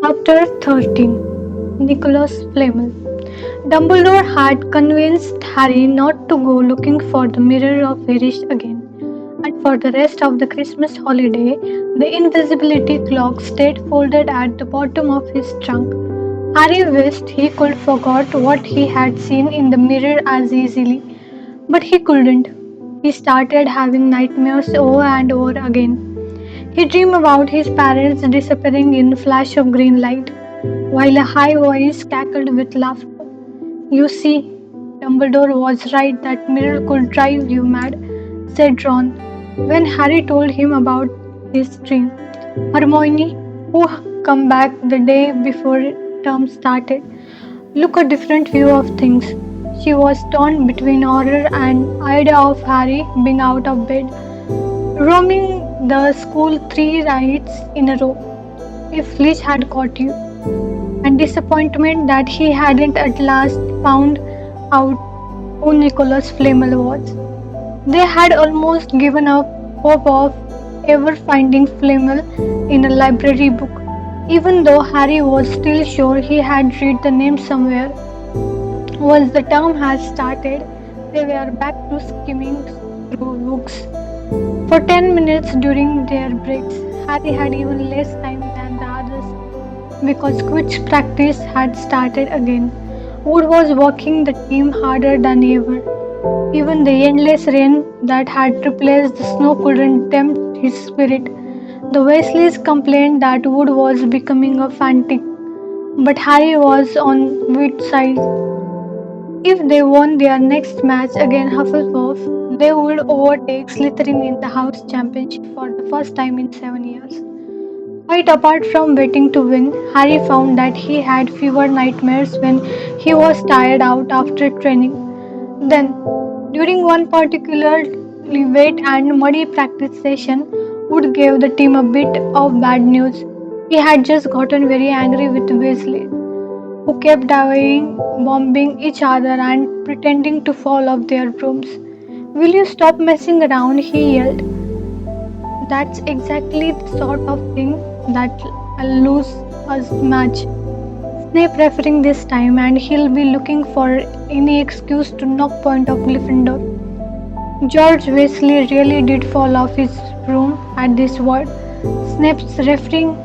Chapter 13. Nicholas Flamel. Dumbledore had convinced Harry not to go looking for the Mirror of Erish again, and for the rest of the Christmas holiday, the invisibility clock stayed folded at the bottom of his trunk. Harry wished he could forget what he had seen in the mirror as easily, but he couldn't. He started having nightmares over and over again. He dreamed about his parents disappearing in a flash of green light, while a high voice cackled with laughter. You see, Dumbledore was right that mirror could drive you mad, said Ron, when Harry told him about his dream. Hermione, who come back the day before term started, look a different view of things. She was torn between horror and idea of Harry being out of bed, roaming the school 3 nights in a row. If Fleech had caught you, and disappointment that he hadn't at last found out who Nicholas Flamel was. They had almost given up hope of ever finding Flamel in a library book, even though Harry was still sure he had read the name somewhere. Once the term had started, they were back to skimming through books. For 10 minutes during their breaks, Harry had even less time than the others because Quidditch practice had started again. Wood was working the team harder than ever. Even the endless rain that had replaced the snow couldn't tempt his spirit. The Weasleys complained that Wood was becoming a fanatic, but Harry was on Wood's side. If they won their next match against Hufflepuff, they would overtake Slytherin in the House Championship for the first time in 7 years. Quite apart from waiting to win, Harry found that he had fewer nightmares when he was tired out after training. Then, during one particularly wet and muddy practice session, Wood gave the team a bit of bad news. He had just gotten very angry with Weasley, who kept dying, bombing each other and pretending to fall off their brooms. Will you stop messing around? He yelled. That's exactly the sort of thing that'll lose us match. Snape referring this time, and he'll be looking for any excuse to knock point of Gryffindor. George Weasley really did fall off his broom at this word. Snape's referring,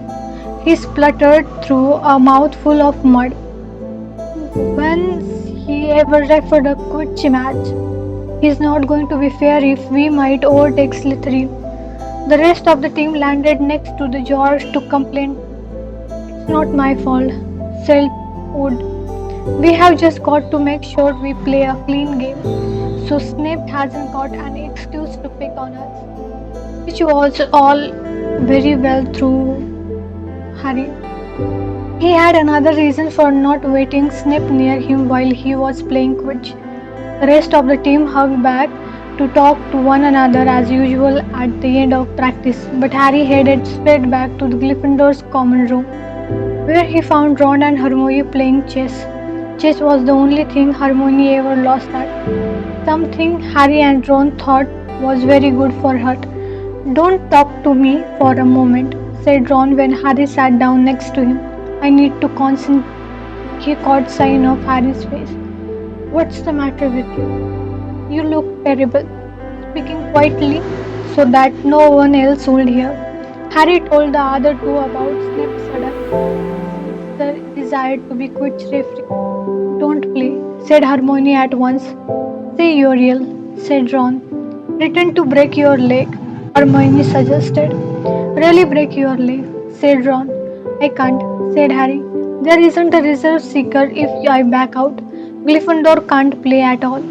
he spluttered through a mouthful of mud. When's he ever referred a Quidditch match? He's not going to be fair if we might overtake Slytherin. The rest of the team landed next to the George to complain. It's not my fault, said Wood. We have just got to make sure we play a clean game, so Snape hasn't got any excuse to pick on us. Which was all very well through Harry. He had another reason for not waiting Snape near him while he was playing Quidditch. The rest of the team hugged back to talk to one another as usual at the end of practice, but Harry headed straight back to the Gryffindor's common room, where he found Ron and Hermione playing chess. Chess was the only thing Hermione ever lost at, something Harry and Ron thought was very good for her. Don't talk to me for a moment, said Ron when Harry sat down next to him. I need to concentrate. He caught sight of Harry's face. What's the matter with you? You look terrible. Speaking quietly so that no one else would hear, Harry told the other two about Snape's sudden desire to be Quidditch referee. Don't play, said Hermione at once. Say you're real, said Ron. Pretend to break your leg, Hermione suggested. Really break your leg, said Ron. I can't, said Harry. There isn't a reserve seeker if I back out. Gryffindor can't play at all.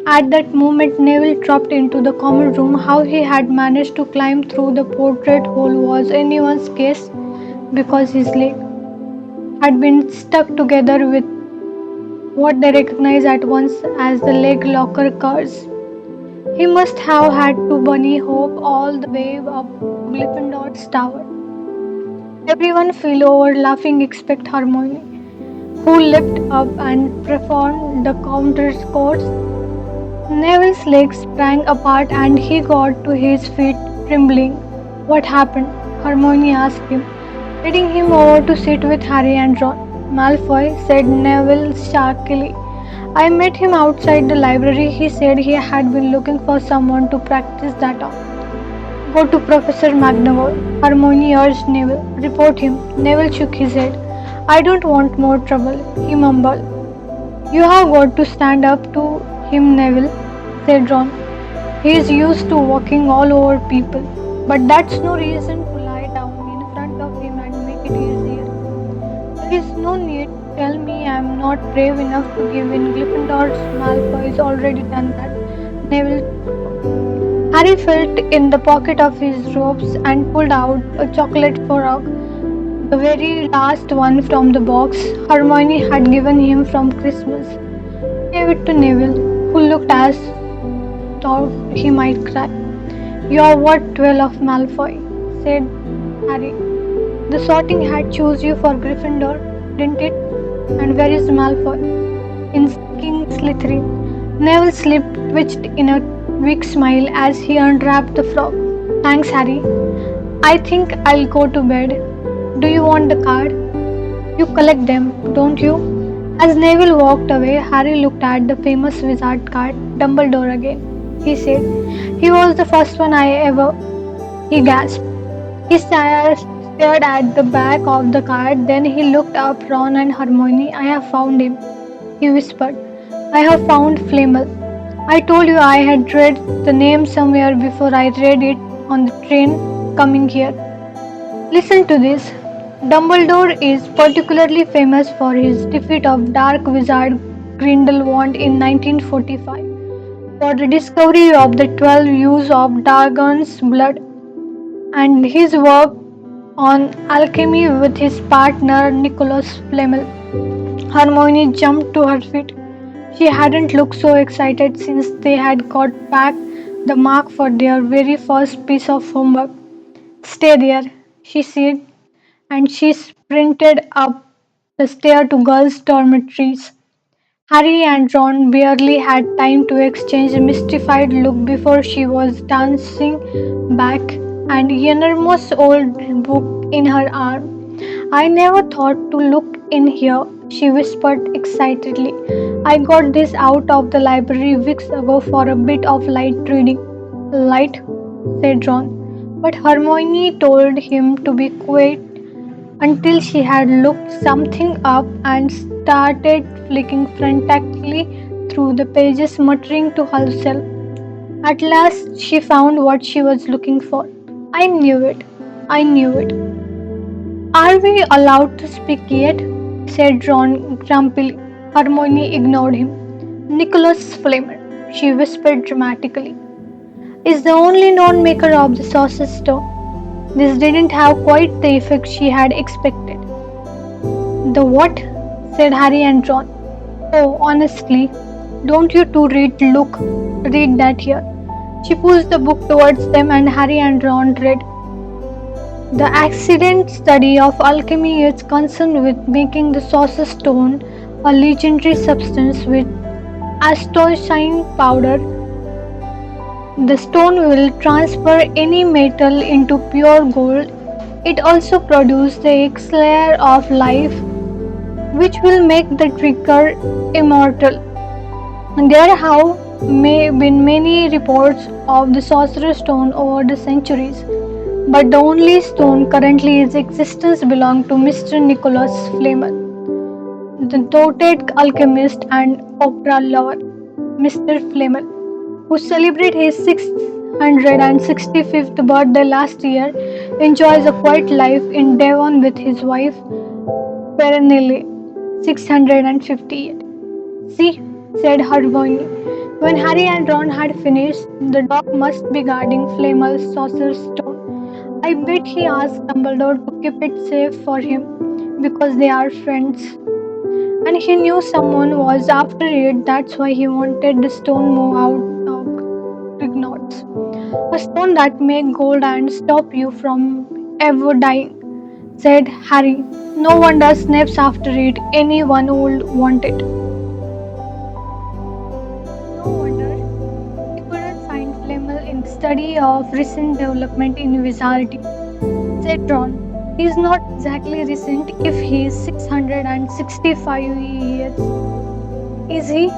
At that moment, Neville dropped into the common room. How he had managed to climb through the portrait hole was anyone's guess because his leg had been stuck together with what they recognized at once as the leg locker curse. He must have had to bunny hop all the way up Gryffindor's tower. Everyone fell over laughing except Hermione, who leapt up and performed the counter course. Neville's legs sprang apart and he got to his feet trembling. What happened? Hermione asked him. leading him over to sit with Harry and Ron. Malfoy, said Neville sharply. I met him outside the library. He said he had been looking for someone to practice that on. Go to Professor McNamara, Hermione urged Neville. Report him. Neville shook his head. I don't want more trouble, he mumbled. You have got to stand up to him, Neville, said Ron. He is used to walking all over people. But that's no reason to lie down in front of him and make it easier. There is no need to tell me I am not brave enough to give in Gryffindor's. Malfoy has already done that. Neville. Harry felt in the pocket of his robes and pulled out a chocolate frog, the very last one from the box Hermione had given him from Christmas. He gave it to Neville, who looked as though he might cry. You are worth 12 of Malfoy, said Harry. The Sorting Hat chose you for Gryffindor, didn't it? And where is Malfoy? In King Slytherin. Neville's lip twitched in a weak smile as he unwrapped the frog. Thanks, Harry. I think I'll go to bed. Do you want the card? You collect them, don't you? As Neville walked away, Harry looked at the famous wizard card, Dumbledore again. He said, he was the first one I ever. He gasped. He stared at the back of the card, then he looked up Ron and Hermione. I have found him, he whispered. I have found Flamel. I told you I had read the name somewhere before I read it on the train coming here. Listen to this. Dumbledore is particularly famous for his defeat of Dark Wizard Grindelwald in 1945, for the discovery of the 12 use of Dragon's blood, and his work on alchemy with his partner Nicholas Flamel. Hermione jumped to her feet. She hadn't looked so excited since they had got back the mark for their very first piece of homework. Stay there, she said, and she sprinted up the stair to girls' dormitories. Harry and Ron barely had time to exchange a mystified look before she was dancing back, an enormous old book in her arm. I never thought to look in here, she whispered excitedly. I got this out of the library weeks ago for a bit of light reading. Light? Said Ron. But Hermione told him to be quiet until she had looked something up and started flicking frantically through the pages, muttering to herself. At last, she found what she was looking for. I knew it. I knew it. Are we allowed to speak yet? Said Ron grumpily. Hermione ignored him. Nicholas Flamel, she whispered dramatically, is the only known maker of the Sorcerer's Stone. This didn't have quite the effect she had expected. The what? Said Harry and Ron. Oh, honestly, don't you two read that here. She pushed the book towards them and Harry and Ron read. The accident study of alchemy is concerned with making the Sorcerer's Stone, a legendary substance with astonishing powder. The stone will transfer any metal into pure gold. It also produces the elixir of life, which will make the drinker immortal. There have been many reports of the Sorcerer's Stone over the centuries, but the only stone currently in existence belongs to Mr. Nicholas Flamel, the noted alchemist and opera lover. Mr. Flamel, who celebrated his 665th birthday last year, enjoys a quiet life in Devon with his wife, Perenelle, 658. See, said Hermione. When Harry and Ron had finished, the dog must be guarding Flamel's Sorcerer's Stone. I bet he asked Dumbledore to keep it safe for him because they are friends. And he knew someone was after it, that's why he wanted the stone moved out of Gringotts. A stone that makes gold and stop you from ever dying, said Harry. No wonder Snape's after it. Anyone would want it. No wonder he couldn't find Flamel in the study of recent development in wizardry, said Ron. He's not exactly recent if he's 665 years, is he?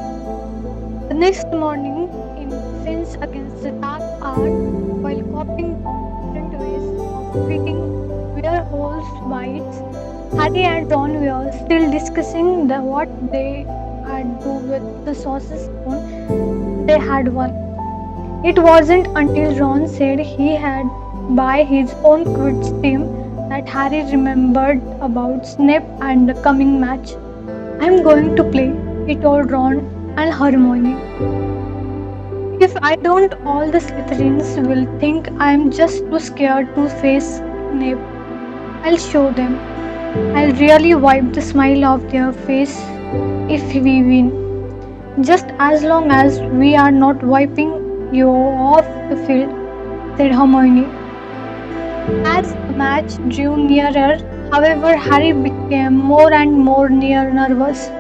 The next morning, in defense against the dark art, while copying different ways of feeding werewolves bites, Harry and Ron were still discussing what they had do with the saucer's stone they had won. It wasn't until Ron said he had buy his own Quidditch team that Harry remembered about Snape and the coming match. I'm going to play, he told Ron and Hermione. If I don't, all the Slytherins will think I'm just too scared to face Snape. I'll show them. I'll really wipe the smile off their face if we win. Just as long as we are not wiping you off the field, said Hermione. As the match drew nearer, however, Harry became more and more nervous.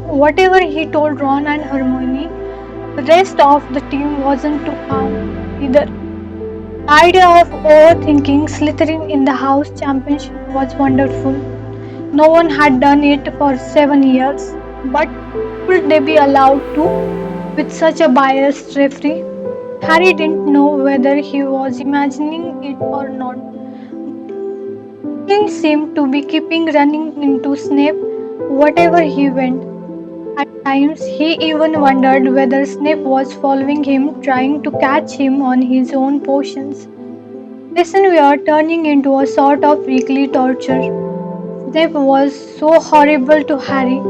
Whatever he told Ron and Hermione, the rest of the team wasn't too calm either. The idea of overthinking Slytherin in the House Championship was wonderful. No one had done it for 7 years, but could they be allowed to with such a biased referee? Harry didn't know whether he was imagining it or not. He seemed to be keeping running into Snape whatever he went. At times, he even wondered whether Snape was following him, trying to catch him on his own potions. Listen, we are turning into a sort of weekly torture. Snape was so horrible to Harry.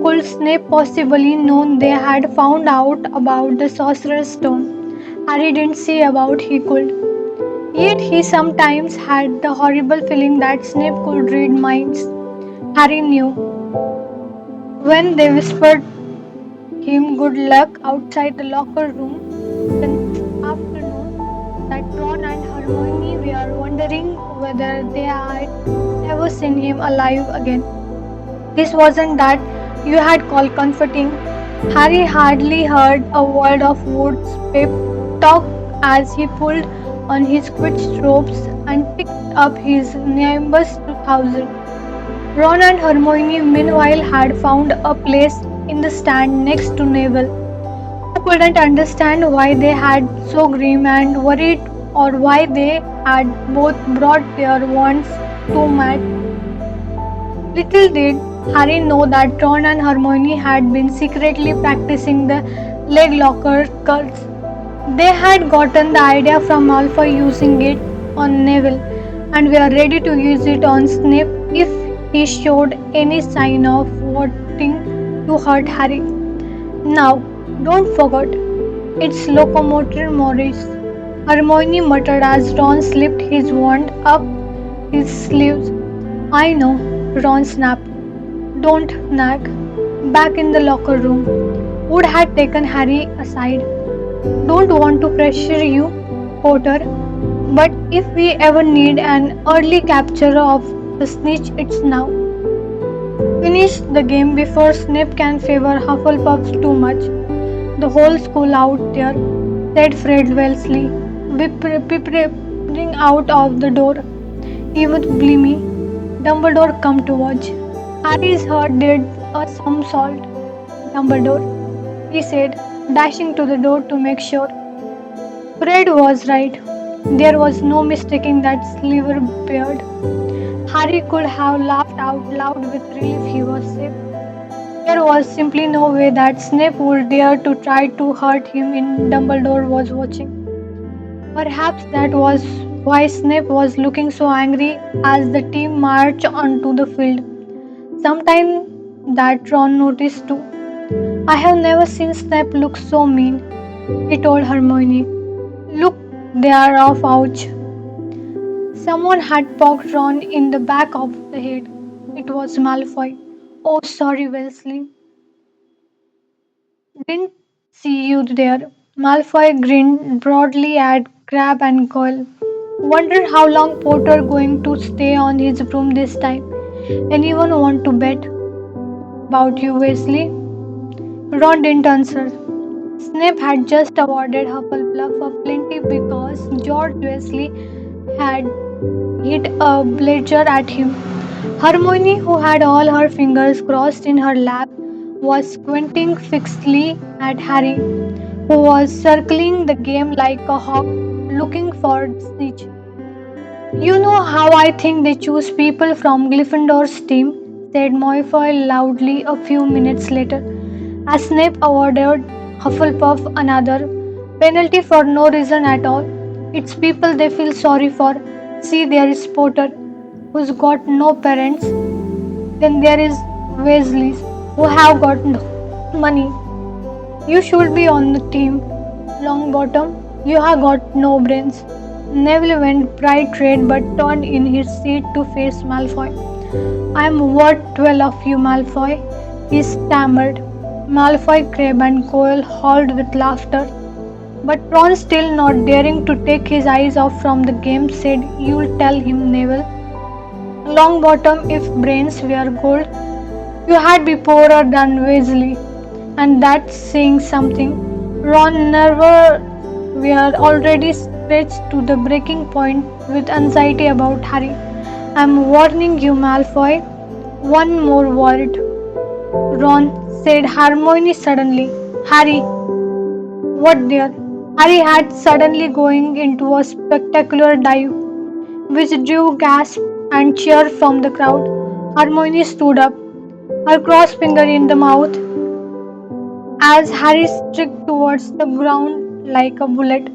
Could Snape possibly known they had found out about the Sorcerer's Stone? Harry didn't see about he could. Yet he sometimes had the horrible feeling that Snape could read minds. Harry knew. When they whispered him good luck outside the locker room the next afternoon, that Ron and Hermione were wondering whether they had ever seen him alive again. This wasn't that you had called comforting. Harry hardly heard a word of Wood's pep talk as he pulled on his Quidditch ropes and picked up his Nimbus 2000. Ron and Hermione meanwhile had found a place in the stand next to Neville, who couldn't understand why they had so grim and worried or why they had both brought their wands to Matt. Little did Harry know that Ron and Hermione had been secretly practicing the leg locker curls. They had gotten the idea from Malfoy using it on Neville and were ready to use it on Snape if he showed any sign of wanting to hurt Harry. Now, don't forget, it's Locomotor Morris. Hermione muttered as Ron slipped his wand up his sleeves. I know, Ron snapped. Don't nag. Back in the locker room, Wood had taken Harry aside. Don't want to pressure you, Potter, but if we ever need an early capture of the snitch, it's now. Finish the game before Snape can favor Hufflepuff too much. The whole school out there, said Fred Wellesley, peeping out of the door. Even Glimmy, Dumbledore come to watch. Harry's heart did a somersault. Dumbledore, he said, dashing to the door to make sure. Fred was right. There was no mistaking that sliver beard. Harry could have laughed out loud with relief he was safe. There was simply no way that Snape would dare to try to hurt him when Dumbledore was watching. Perhaps that was why Snape was looking so angry as the team marched onto the field. Sometime that Ron noticed too. I have never seen Snape look so mean, he told Hermione. Look, they are off, ouch. Someone had poked Ron in the back of the head. It was Malfoy. Oh, sorry, Wesley. Didn't see you there. Malfoy grinned broadly at Crab and Goyle. Wonder how long Potter going to stay on his broom this time. Anyone want to bet about you, Wesley? Ron didn't answer. Snape had just awarded Hufflepuff a plenty because George Wesley had hit a bludger at him. Hermione, who had all her fingers crossed in her lap, was squinting fixedly at Harry, who was circling the game like a hawk looking for Snitch. You know how I think they choose people from Gryffindor's team, said Malfoy loudly a few minutes later, as Snape awarded Hufflepuff another penalty for no reason at all. It's people they feel sorry for. See, there is Potter, who's got no parents. Then there is Weasleys, who have got no money. You should be on the team. Longbottom, you have got no brains. Neville went bright red but turned in his seat to face Malfoy. I'm worth 12 of you, Malfoy, he stammered. Malfoy, Crabbe, and Goyle howled with laughter. But Ron, still not daring to take his eyes off from the game, said, You'll tell him, Neville. Longbottom, if brains were gold, you had be poorer than Weasley, and that's saying something. Ron never were already stretched to the breaking point with anxiety about Harry. I'm warning you, Malfoy. One more word. Ron, said Hermione suddenly. Harry, what there? Harry had suddenly going into a spectacular dive, which drew gasps and cheer from the crowd. Hermione stood up, her crossed finger in the mouth, as Harry streaked towards the ground like a bullet.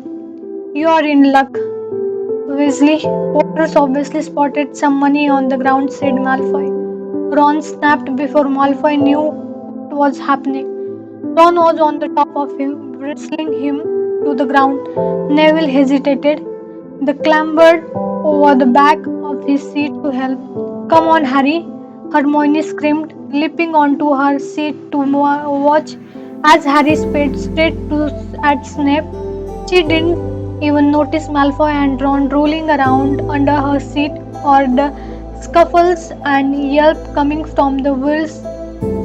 You are in luck, Weasley. Potters obviously spotted some money on the ground, said Malfoy. Ron snapped before Malfoy knew what was happening. Ron was on the top of him, wrestling him to the ground. Neville hesitated. They clambered over the back of his seat to help. Come on, Harry, Hermione screamed, leaping onto her seat to watch as Harry sped straight at Snape. She didn't even notice Malfoy and Ron rolling around under her seat or the scuffles and yelp coming from the wheels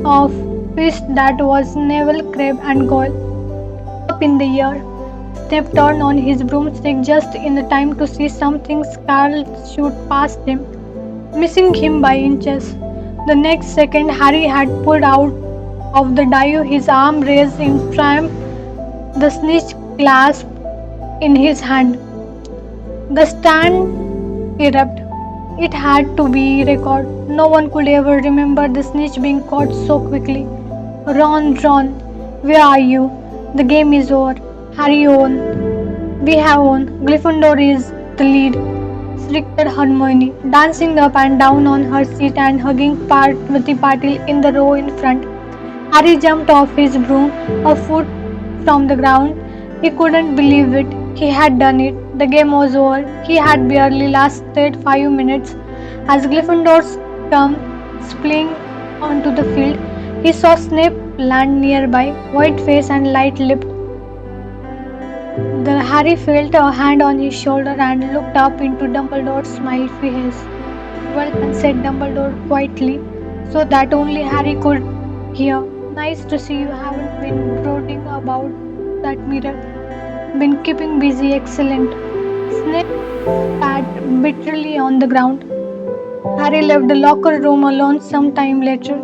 of fist that was Neville, Crabbe, and Goyle. Up in the air, Snape turned on his broomstick just in the time to see something scarlet shoot past him, missing him by inches. The next second, Harry had pulled out of the dive, his arm raised in triumph, the snitch clasped in his hand. The stand erupted. It had to be record. No one could ever remember the snitch being caught so quickly. Ron, where are you? The game is over. Harry won. We have won. Gryffindor is the lead, shrieked Hermione, dancing up and down on her seat and hugging Parvati Patil in the row in front. Harry jumped off his broom a foot from the ground. He couldn't believe it. He had done it. The game was over. He had barely lasted 5 minutes. As Gryffindor's come spilling onto the field, he saw Snape land nearby, white face and light-lipped. The Harry felt a hand on his shoulder and looked up into Dumbledore's smiley face. Well done, said Dumbledore quietly, so that only Harry could hear. Nice to see you haven't been brooding about that mirror. Been keeping busy, excellent. Snape spat bitterly on the ground. Harry left the locker room alone some time later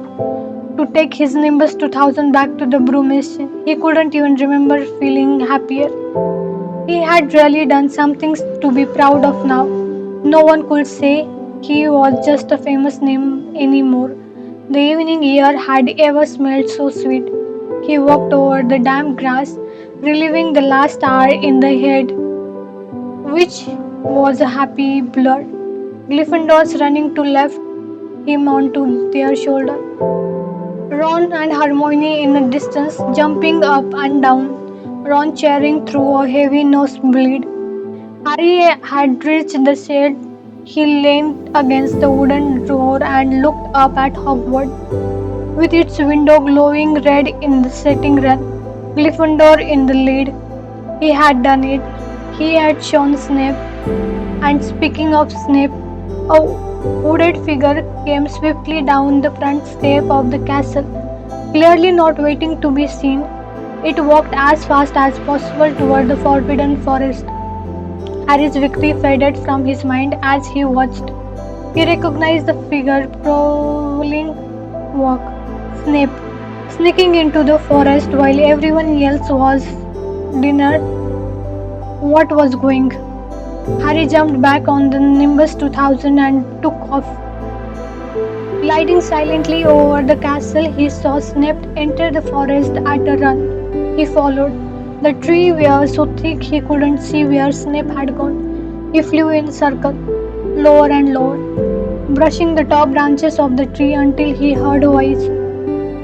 to take his Nimbus 2000 back to the Broomish. He couldn't even remember feeling happier. He had really done something to be proud of now. No one could say he was just a famous name anymore. The evening air had ever smelled so sweet. He walked over the damp grass, reliving the last hour in the head, which was a happy blur. Gryffindors running to left him onto their shoulder. Ron and Hermione in the distance, jumping up and down. Ron cheering through a heavy nosebleed. Harry had reached the shade. He leaned against the wooden door and looked up at Hogwarts, with its window glowing red in the setting sun. Gryffindor in the lead. He had done it. He had shown Snape. And speaking of Snape, a hooded figure came swiftly down the front step of the castle, clearly not waiting to be seen. It walked as fast as possible toward the forbidden forest. Harry's victory faded from his mind as he watched. He recognized the figure prowling walk, Snape, sneaking into the forest while everyone else was dinner. What was going? Harry jumped back on the Nimbus 2000 and took off. Gliding silently over the castle, he saw Snape enter the forest at a run. He followed. The trees were so thick he couldn't see where Snape had gone. He flew in circles, lower and lower, brushing the top branches of the tree until he heard a voice.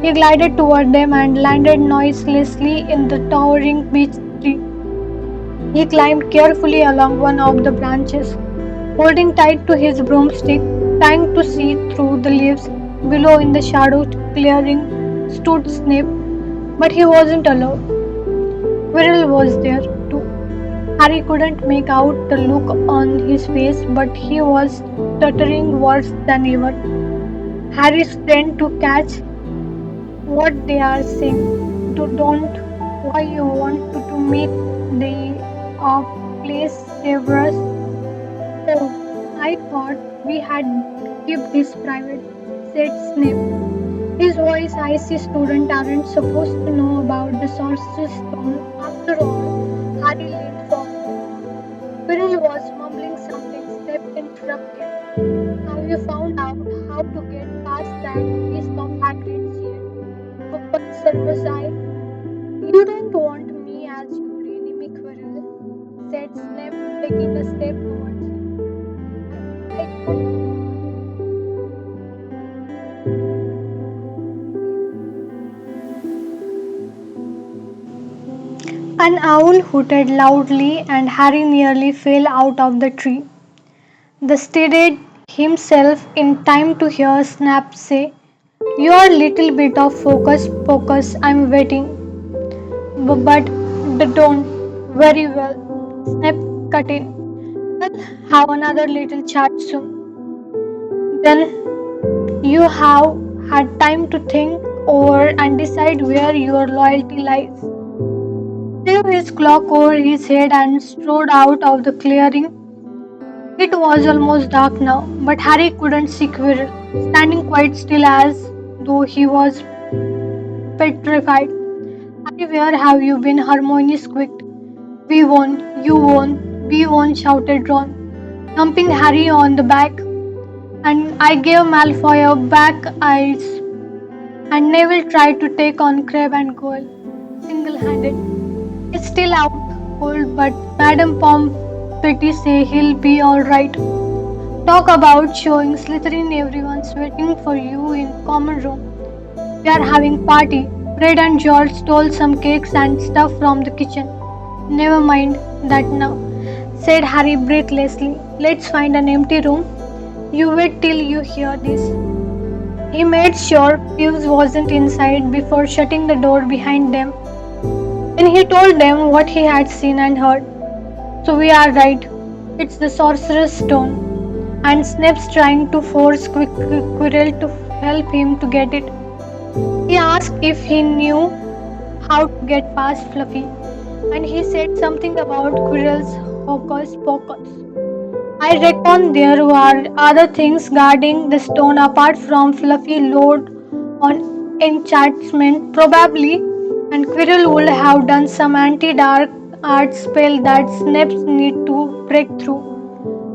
He glided toward them and landed noiselessly in the towering beech tree. He climbed carefully along one of the branches, holding tight to his broomstick, trying to see through the leaves. Below in the shadowed clearing stood Snape, but he wasn't alone. Quirrell was there too. Harry couldn't make out the look on his face, but he was stuttering worse than ever. Harry strained to catch what they are saying. Don't why you want to meet the of place Severus. Oh, I thought we had kept this private, said Snape. His voice icy student aren't supposed to know about the Sorcerer's Stone. After all, Harry leaned forward. Quirrell was mumbling something. Snape interrupted. Have you found out how to get past that beast of Hagrid's yet? Open Severus' eye. You don't want me as your enemy, Quirrell, said Snape, taking a step towards him. I don't. An owl hooted loudly, and Harry nearly fell out of the tree. They steadied himself in time to hear Snap say, "Your little bit of focus, I'm waiting." But don't. Very well. Snap cut in. We'll have another little chat soon. Then you have had time to think over and decide where your loyalty lies. Threw his cloak over his head and strode out of the clearing. It was almost dark now, but Harry couldn't see Quirrell, standing quite still as though he was petrified. Harry, where have you been? Hermione squeaked. We won, you won, we won, shouted Ron, thumping Harry on the back. And I gave Malfoy a back eyes, and Neville tried to take on Crabbe and Goyle single-handed. He's still out cold, but Madame Pomfrey say he'll be all right. Talk about showing Slytherin, everyone's waiting for you in common room. We are having party. Fred and George stole some cakes and stuff from the kitchen. Never mind that now, said Harry breathlessly. Let's find an empty room. You wait till you hear this. He made sure Peeves wasn't inside before shutting the door behind them. Then he told them what he had seen and heard. So we are right. It's the Sorcerer's Stone. And Snape's trying to force Quirrell to help him to get it. He asked if he knew how to get past Fluffy, and he said something about Quirrell's hocus pocus. I reckon there were other things guarding the stone apart from Fluffy load on enchantment, probably, and Quirrell would have done some anti-dark art spell that Snape's need to break through.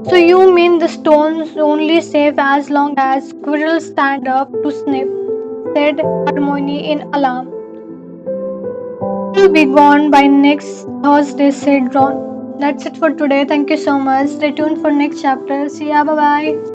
So you mean the stone's only safe as long as Quirrell stand up to Snape, said Hermione in alarm. Will be gone by next Thursday, said Ron. That's it for today. Thank you so much. Stay tuned for next chapter. See ya. Bye bye.